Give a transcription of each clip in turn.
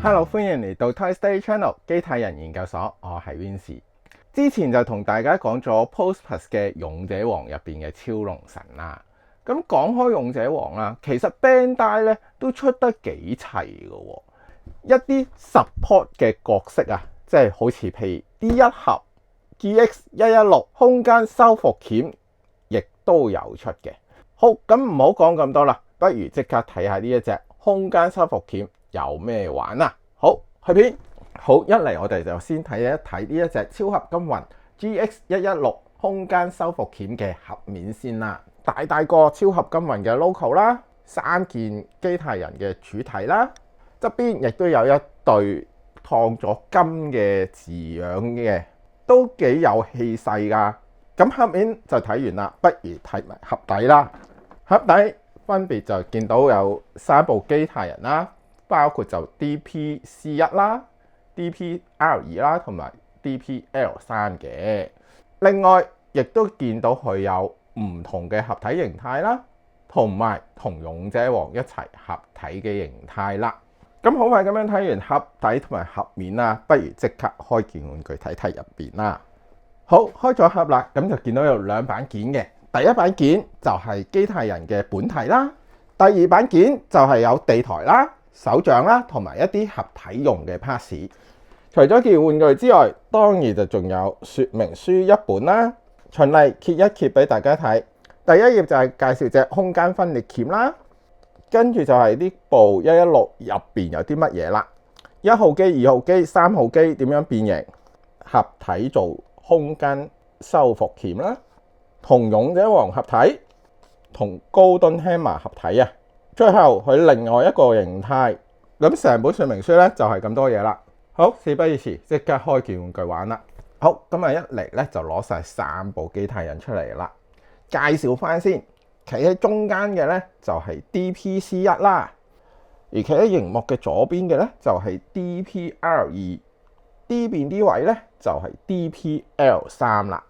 Hello， 歡迎嚟到 Toy Story Channel 機械人研究所，我係 Vince。之前就同大家講咗 Postplus 嘅勇者王入邊嘅超龍神啦。咁講開勇者王啦，其實 Bandai 咧都出得幾齊嘅喎。一啲 support 嘅角色啊，即係好似譬如 D1 盒、GX116 空間修復鉗，亦都有出嘅。好，咁唔好講咁多啦，不如即刻睇下呢一隻空間修復鉗有咩玩啊！好，去片。好，一嚟我哋就先睇一睇呢一隻超合金魂 GX116 空間修復鉗嘅盒面先啦。大個超合金魂嘅 logo 啦，3件機械人嘅主體啦，側邊亦都有一對燙咗金嘅字樣嘅，都幾有氣勢㗎。咁盒面就睇完啦，不如睇埋盒底啦。盒底分別就見到有3部機械人啦，包括就 DP-C1 啦、DP-R2 啦同埋 DP-L3 嘅。另外亦都見到佢有唔同嘅合體形態啦，同埋同勇者王一齊合體嘅形態啦。咁好快咁樣睇完盒底同埋盒面啦，不如即刻開件玩具睇睇入邊啦。好，開咗盒啦，咁就見到有2板件嘅。第一板件就係機械人嘅本體啦，第二板件就係有地台啦、手掌啦，同埋一啲合體用嘅 parts。除咗件玩具之外，當然就仲有說明書一本啦。循例揭一揭俾大家睇。第一頁就係介紹隻空間分裂鉗啦，跟住就係呢部116入邊有啲乜嘢啦。1號機、2號機、3號機點樣變形，合體做空間修復鉗啦，同勇者王合體，同高敦 Hammer 合體啊。最後佢另外一個形態。咁成本說明書咧就係咁多嘢啦。好，事不宜遲，即刻開件玩具玩啦。好，咁啊一嚟咧就攞晒3部機械人出嚟啦。介紹翻先，企喺中間嘅咧就係 DP-C1 啦，而企喺熒幕嘅左邊嘅咧就係 DP-R2，D 邊啲位咧就係 DP-L3 啦。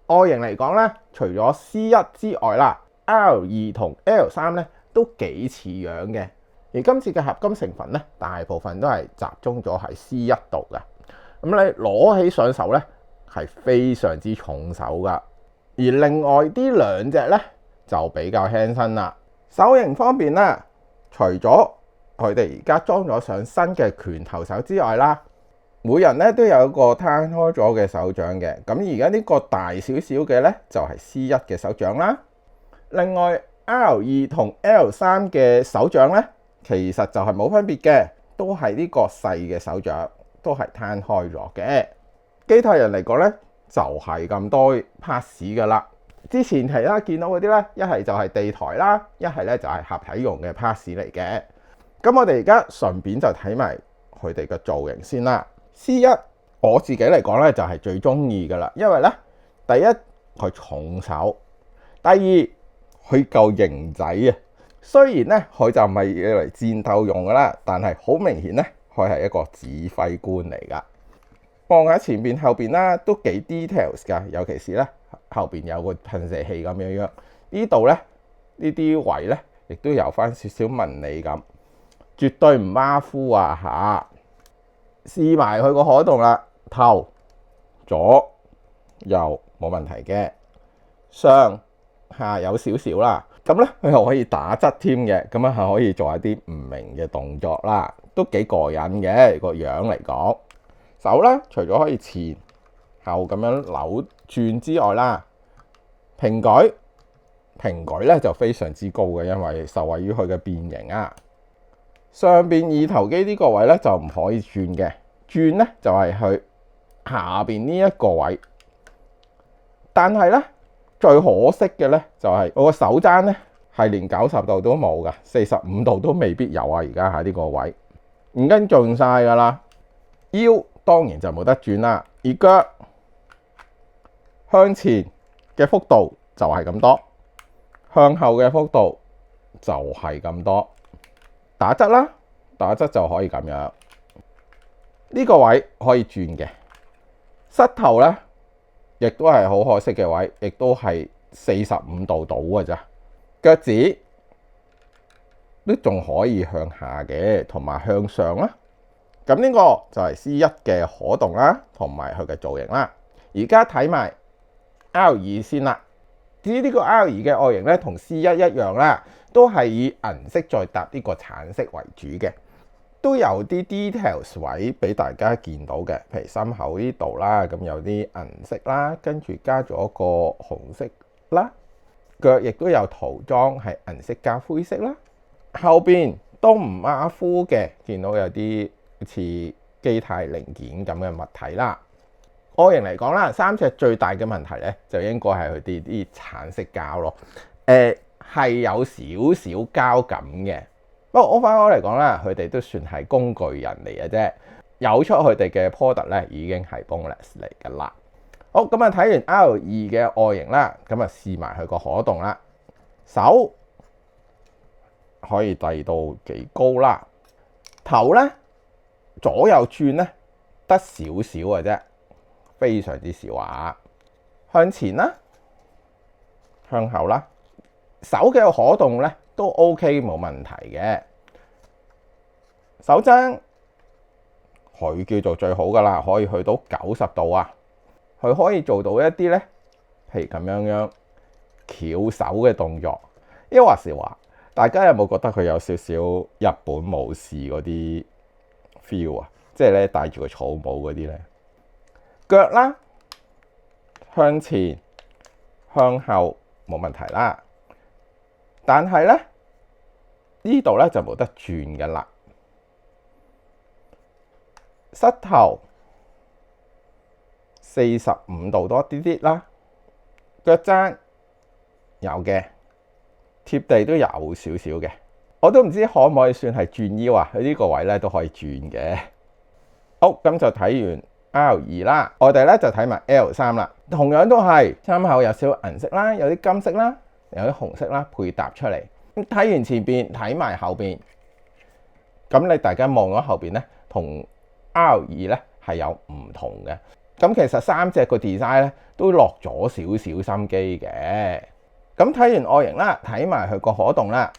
外形嚟講咧，除咗 C1 之外啦 ，R2 同 L3 咧都幾似樣嘅。而今次嘅合金成分咧，大部分都係集中咗喺 C1 度嘅。咁你攞起上手咧係非常之重手噶。而另外啲2隻咧就比較輕身啦。手型方面咧，除咗佢哋而家裝咗上新嘅拳頭手之外啦，每人咧都有一個攤開咗嘅手掌嘅。咁而家呢個大少少嘅咧就係 C1 嘅手掌啦。另外 R2 同 L3 嘅手掌咧，其實就係冇分別嘅，都係呢個細嘅手掌，都係攤開咗嘅。機械人嚟講咧，就係咁多 parts 噶啦。之前其他見到嗰啲咧，一係就係地台啦，一係咧就係合體用嘅 parts 嚟嘅。咁我哋而家順便就睇埋佢哋嘅造型先啦。C1 我自己嚟講咧就係最中意噶啦，因為咧第一佢重手，第二佢夠型仔啊。雖然咧佢就唔係嚟戰鬥用噶啦，但係好明顯咧佢係一個指揮官嚟噶。望下前邊後邊啦，都幾 details 噶，尤其是咧後邊有個噴射器咁樣樣。呢度咧呢啲位咧，亦都有翻少少紋理咁，絕對唔馬虎啊嚇！試埋佢個可動啦，頭、左、右冇問題嘅，上下有少少啦。咁咧佢又可以打側添嘅，咁啊係可以做一啲唔明嘅動作啦，都幾過癮嘅個樣嚟講。手啦，除咗可以前後咁樣扭轉之外啦，平舉咧就非常之高嘅，因為受惠於佢嘅變形啊。上邊二頭肌呢個位咧就唔可以轉嘅，轉咧就係去下邊呢一個位。但係咧最可惜嘅咧就係我個手踭咧係連90度都冇噶，45度都未必有啊！而家喺呢個位唔跟盡晒噶啦。腰當然就冇得轉啦，而腳向前嘅幅度就係咁多，向後嘅幅度就係咁多。打側啦，打側就可以咁樣。呢個位可以轉嘅，膝頭咧亦都係好可惜嘅位，亦都係45度到嘅咋。腳趾都仲可以向下嘅，同埋向上啦。咁呢個就係 C1 嘅可動啦，同埋佢嘅造型啦。而家睇埋 R2 先啦。呢個 R2 嘅外形咧，同 C1 一樣啦，都係以銀色再搭呢個橙色為主嘅，都有啲 details 位俾大家見到嘅，譬如心口呢度啦，咁有啲銀色啦，跟住加咗個紅色啦，腳亦都有塗裝係銀色加灰色啦，後邊都唔馬虎嘅，見到有啲好似機械零件咁嘅物體啦。外形嚟講啦，三隻最大嘅問題咧，就應該係佢哋啲橙色膠咯。係有少少膠感嘅，不過overall嚟講啦，佢哋都算係工具人嚟嘅啫。有出佢哋嘅 product 咧，已經係 bonus 嚟㗎啦。好，咁啊睇完 R2 嘅外形啦，咁啊試埋佢個可動啦。手可以遞到幾高啦，頭咧左右轉咧得少少嘅啫。非常之少啊！向前啦，向後啦，手嘅可動咧都 OK 冇問題嘅。手踭佢叫做最好噶啦，可以去到90度啊！佢可以做到一啲咧，譬如咁樣翹手嘅動作。抑或是話，大家有冇覺得佢有少少日本武士嗰啲 feel 啊？即係咧戴住個草帽嗰啲咧。腳啦，向前向後冇問題啦，但係咧呢度咧就冇得轉㗎啦。膝頭45度多啲啲啦，腳踭有嘅，貼地都有少少嘅。我都唔知可唔可以算係轉腰啊？佢呢個位咧都可以轉嘅。好，咁就睇完R2 啦，我哋咧就睇埋 L3 啦，同樣都係參考有少少銀色啦，有啲金色啦，有啲紅色啦，配搭出嚟。咁睇完前邊，睇埋後邊，咁你大家望咗後邊咧，同 R2 咧係有唔同嘅。咁其實三隻個 design 咧都落咗少少心機嘅。咁睇完外形啦，睇埋佢個可動啦，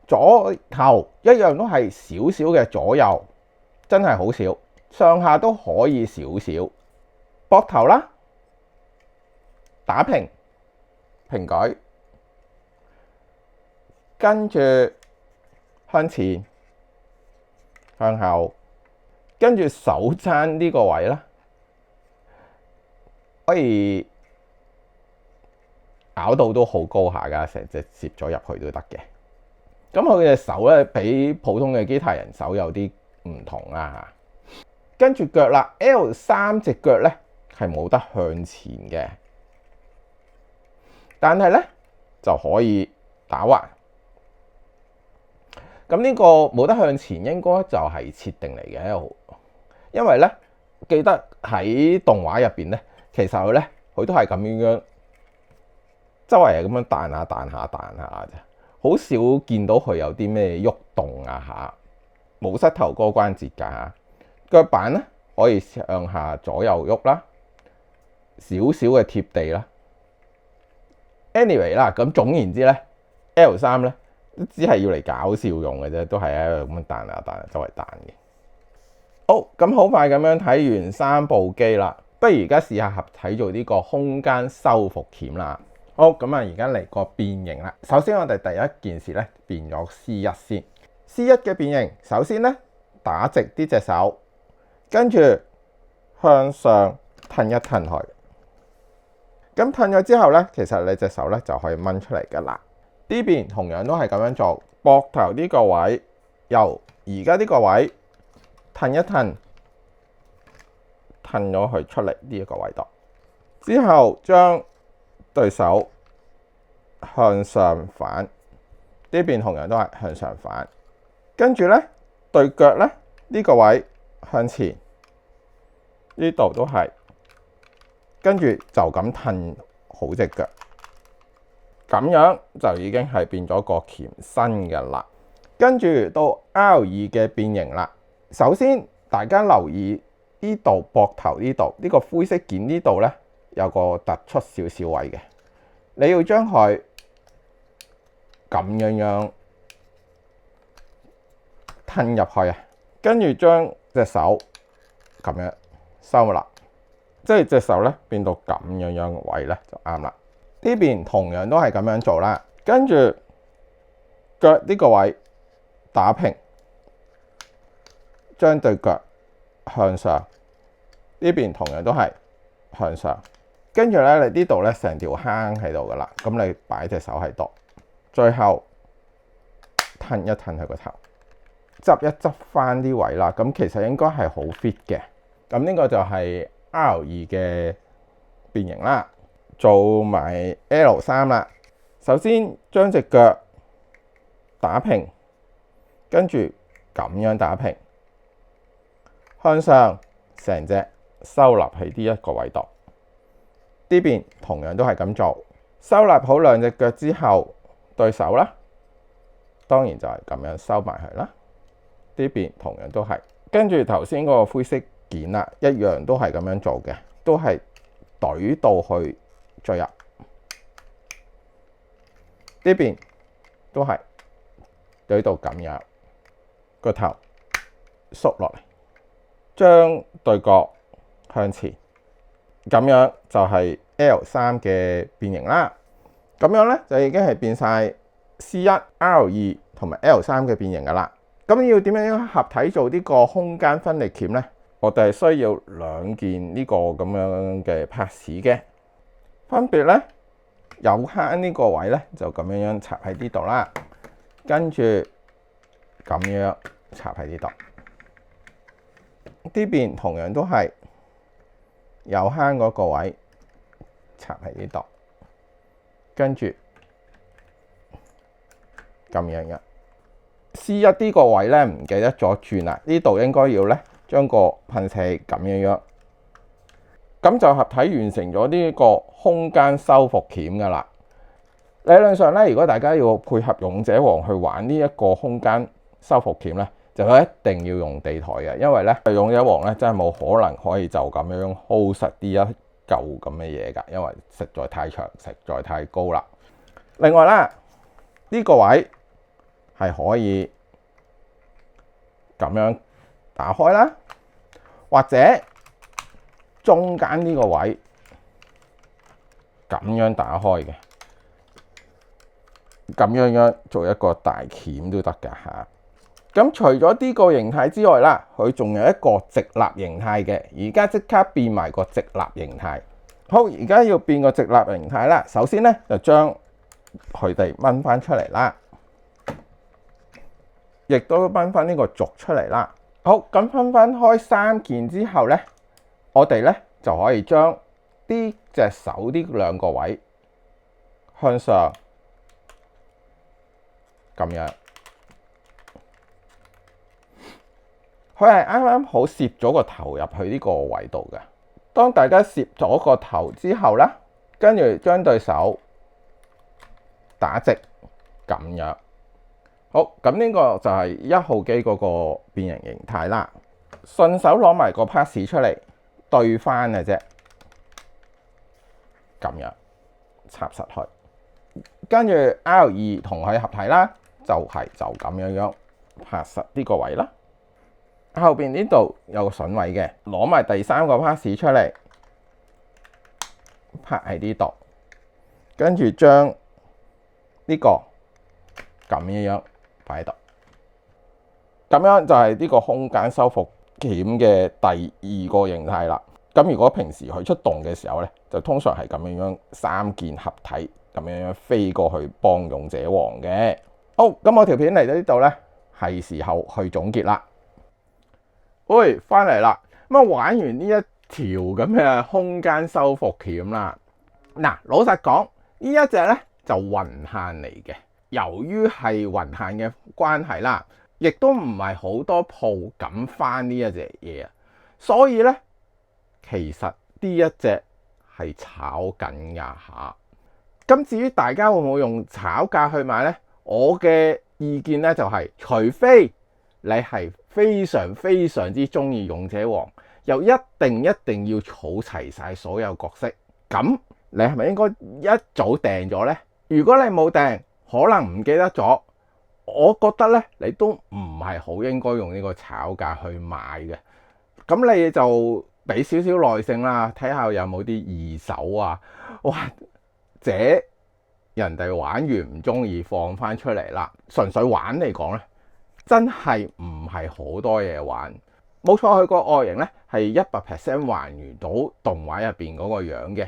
左頭一樣都係少少嘅左右，真係好少。上下都可以少少，膊頭啦，打平平舉，跟住向前向後，跟住手踭呢個位啦，可以咬到都好高下㗎，成隻攝咗入去都得嘅。咁佢嘅手咧，比普通嘅機械人手有啲唔同啊。跟住腳啦 ，L3 隻腳咧係冇得向前嘅，但係咧就可以打橫。咁呢個冇得向前應該就係設定嚟嘅，因為咧記得喺動畫入邊咧，其實佢咧佢都係咁樣周圍係咁樣彈下彈下彈下啫，好少見到佢有啲咩喐動啊嚇，冇膝頭哥關節㗎嚇。腳板咧可以向下左右喐啦，少少嘅貼地啦。anyway 啦，咁總言之咧 ，L3 咧只係要嚟搞笑用嘅啫，都係喺度咁樣彈下彈下周圍彈嘅。好，咁好快咁樣睇完三部機啦，不如而家試下合體做呢個空間修復鉗啦。好，咁啊而家嚟個變形啦。首先我哋第一件事咧變咗 C1 先。C1 嘅變形，首先咧打直啲隻手。跟住向上褪一褪佢，咁褪咗之後咧，其實你隻手咧就可以掹出嚟噶啦。呢邊同樣都係咁樣做，膊頭呢個位由而家呢個位褪一褪，褪咗佢出嚟呢一個位度，之後將對手向上反，呢邊同樣都係向上反，跟住咧對腳咧呢個位向前。呢度都係，跟住就咁褪好隻腳，咁樣就已經係變咗個鉗身嘅啦。跟住到 R2 嘅變形啦。首先大家留意呢度膊頭呢度呢個灰色件呢度咧有個突出少少位嘅，你要將佢咁樣褪入去啊，跟住將隻手咁樣收納，即係隻手咧變到咁樣嘅位咧就啱啦。呢邊同樣都係咁樣做啦，跟住腳呢個位打平，將對腳向上，呢邊同樣都係向上，跟住咧你呢度咧成條坑喺度噶啦，咁你擺隻手喺度，最後褪一褪佢個頭，執一執翻啲位啦，咁其實應該係好 fit 嘅。咁呢個就係 R2嘅變形啦。做埋 L3啦。首先將隻腳打平，跟住咁樣打平，向上成隻收納喺呢一個位度。呢邊同樣都係咁做，收納好兩隻腳之後，對手啦，當然就係咁樣收埋佢啦。呢邊同樣都係，跟住頭先嗰個灰色件啦，一樣都係咁樣做嘅，都係懟到去最入。呢邊都係懟到咁樣，個頭縮落嚟，將對角向前，咁樣就係 L3嘅變形啦。咁樣咧就已經係變晒 C1、R2 同埋 L3嘅變形噶啦。咁要點樣合體做呢個空間分力鉗咧？我哋係需要兩件呢個咁樣嘅 parts 嘅，分別咧有坑呢個位咧就咁樣插喺呢度啦，跟住咁樣插喺呢度。呢邊同樣都係有坑嗰個位插喺呢度，跟住咁樣嘅。C1 呢個位咧唔記得咗轉啦，呢度應該要咧將個噴射咁樣，咁就合體完成咗呢個空間修復鉗噶啦。理論上咧，如果大家要配合勇者王去玩呢一個空間修復鉗咧，就一定要用地台嘅，因為咧勇者王咧真係冇可能可以就咁樣 hold 實呢一嚿咁嘅嘢噶，因為實在太長，實在太高啦。另外啦，呢個位係可以咁樣打開啦，或者中間呢個位咁樣打開嘅，咁樣做一個大鉗都得㗎嚇。咁除咗呢個形態之外啦，佢仲有一個直立形態嘅。而家即刻變埋個直立形態。好，而家要變個直立形態啦。首先咧就將佢哋掹翻出嚟啦。亦都分翻呢個軸出嚟啦。好，咁分翻開三件之後咧，我哋咧就可以將呢隻手呢兩個位向上咁樣，佢係啱啱好攝咗個頭入去呢個位度嘅。當大家攝咗個頭之後咧，跟住將對手打直咁樣。好，咁呢個就係1號機嗰個變形形態啦。順手攞埋個 parts 出嚟對翻嘅啫，咁樣插實去。跟住 R2同佢合體啦，就咁樣拍實呢個位啦。後邊呢度有個筍位嘅，攞埋第三個 parts 出嚟拍喺呢度，跟住將呢個咁樣擺喺度，咁樣就係呢個空間修復鉗嘅第二個形態啦。咁如果平時佢出動嘅時候咧，就通常係咁樣三件合體咁樣飛過去幫勇者王嘅。好，咁我條片嚟到呢度咧，係時候去總結啦。喂，翻嚟啦，咁啊玩完呢一條咁嘅空間修復鉗啦。嗱，老實講，呢一隻咧就雲限嚟嘅。由於係雲限嘅關係啦，亦都唔係好多鋪敢翻呢一隻嘢啊，所以咧其實呢一隻係炒緊㗎嚇。咁至於大家會唔會用炒價去買咧？我嘅意見咧就係，除非你係非常之中意勇者王，又一定要儲齊晒所有角色，咁你係咪應該一早訂咗咧？如果你冇訂，可能唔記得咗，我覺得咧，你都唔係好應該用呢個炒價去買嘅。咁你就俾少少耐性啦，睇下有冇啲二手啊，或者人哋玩完唔中意放翻出嚟啦。純粹玩嚟講咧，真係唔係好多嘢玩。冇錯，佢個外形咧係100% 還原到動畫入邊嗰個樣嘅，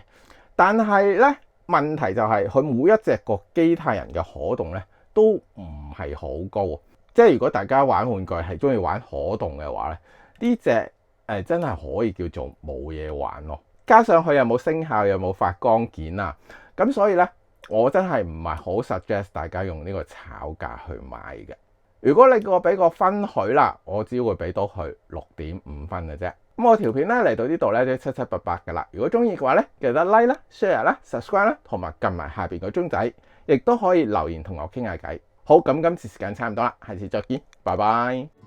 但係咧問題就係佢每一隻個機械人嘅可動咧都唔係好高。即係如果大家玩玩具係中意玩可動嘅話咧，呢隻真係可以叫做冇嘢玩咯。加上佢又冇聲效，又冇發光件啊，咁所以咧我真係唔係好 suggest 大家用呢個炒價去買嘅。如果你俾個分佢啦，我只會俾到佢6.5分嘅啫。咁我條片咧嚟到呢度咧都七七八八噶啦。如果中意嘅話咧，記得 like 啦、share 啦、subscribe 啦，同埋撳埋下邊個鐘仔，亦都可以留言同我傾下偈。好，咁今次時間差唔多啦，下次再見，拜拜。